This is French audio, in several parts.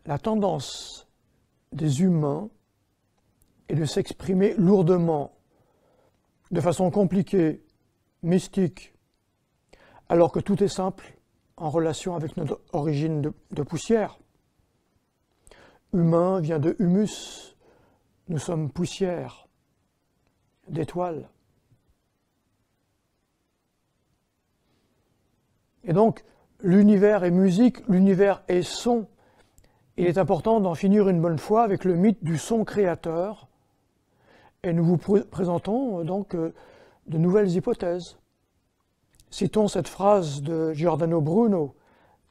La tendance des humains est de s'exprimer lourdement, de façon compliquée, mystique, alors que tout est simple en relation avec notre origine de poussière. Humain vient de humus, nous sommes poussière, d'étoiles. Et donc, l'univers est musique, l'univers est son. Il est important d'en finir une bonne fois avec le mythe du son créateur. Et nous vous présentons donc de nouvelles hypothèses. Citons cette phrase de Giordano Bruno,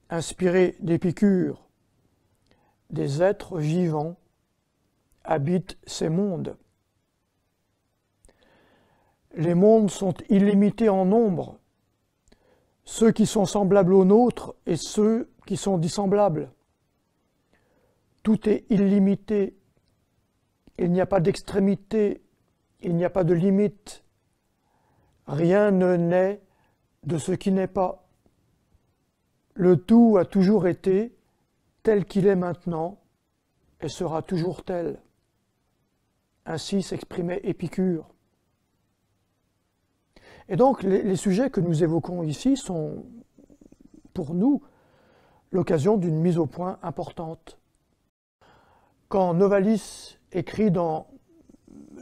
inspirée d'Épicure. Des êtres vivants habitent ces mondes. Les mondes sont illimités en nombre, ceux qui sont semblables aux nôtres et ceux qui sont dissemblables. Tout est illimité, il n'y a pas d'extrémité, il n'y a pas de limite. Rien ne naît de ce qui n'est pas. Le tout a toujours été tel qu'il est maintenant et sera toujours tel. Ainsi s'exprimait Épicure. Et donc les sujets que nous évoquons ici sont, pour nous, l'occasion d'une mise au point importante. Quand Novalis écrit dans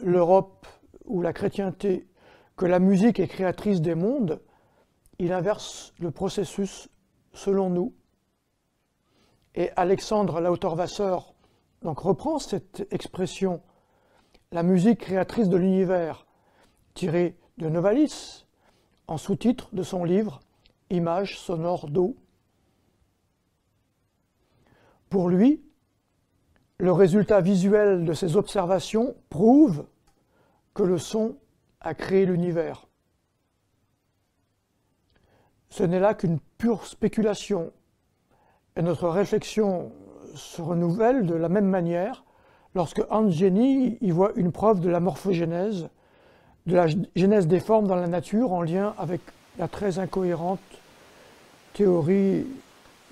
l'Europe ou la chrétienté que la musique est créatrice des mondes, il inverse le processus selon nous. Et Alexandre Lauterwasser donc reprend cette expression, la musique créatrice de l'univers, tirée de Novalis, en sous-titre de son livre « Images sonores d'eau ». Pour lui, le résultat visuel de ces observations prouve que le son a créé l'univers. Ce n'est là qu'une pure spéculation, et notre réflexion se renouvelle de la même manière lorsque Hans Jenny y voit une preuve de la morphogénèse, de la genèse des formes dans la nature en lien avec la très incohérente théorie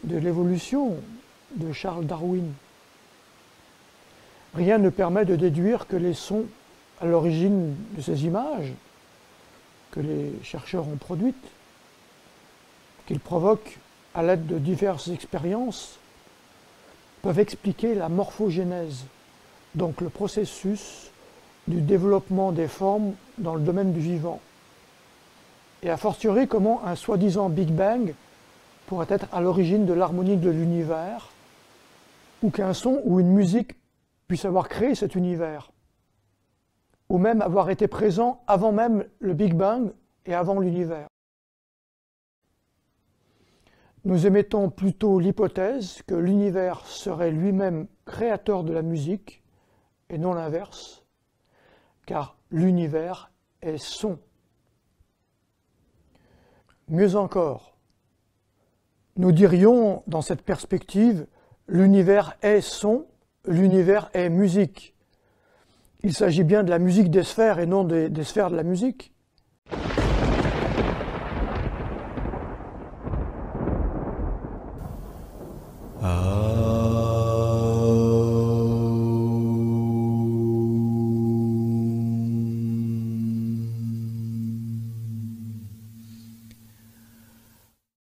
de l'évolution de Charles Darwin. Rien ne permet de déduire que les sons à l'origine de ces images que les chercheurs ont produites, qu'ils provoquent à l'aide de diverses expériences, peuvent expliquer la morphogénèse, donc le processus du développement des formes dans le domaine du vivant. Et a fortiori comment un soi-disant Big Bang pourrait être à l'origine de l'harmonie de l'univers, ou qu'un son ou une musique puisse avoir créé cet univers, ou même avoir été présent avant même le Big Bang et avant l'univers. Nous émettons plutôt l'hypothèse que l'univers serait lui-même créateur de la musique, et non l'inverse, car l'univers est son. Mieux encore, nous dirions dans cette perspective, l'univers est son, l'univers est musique. Il s'agit bien de la musique des sphères et non des sphères de la musique.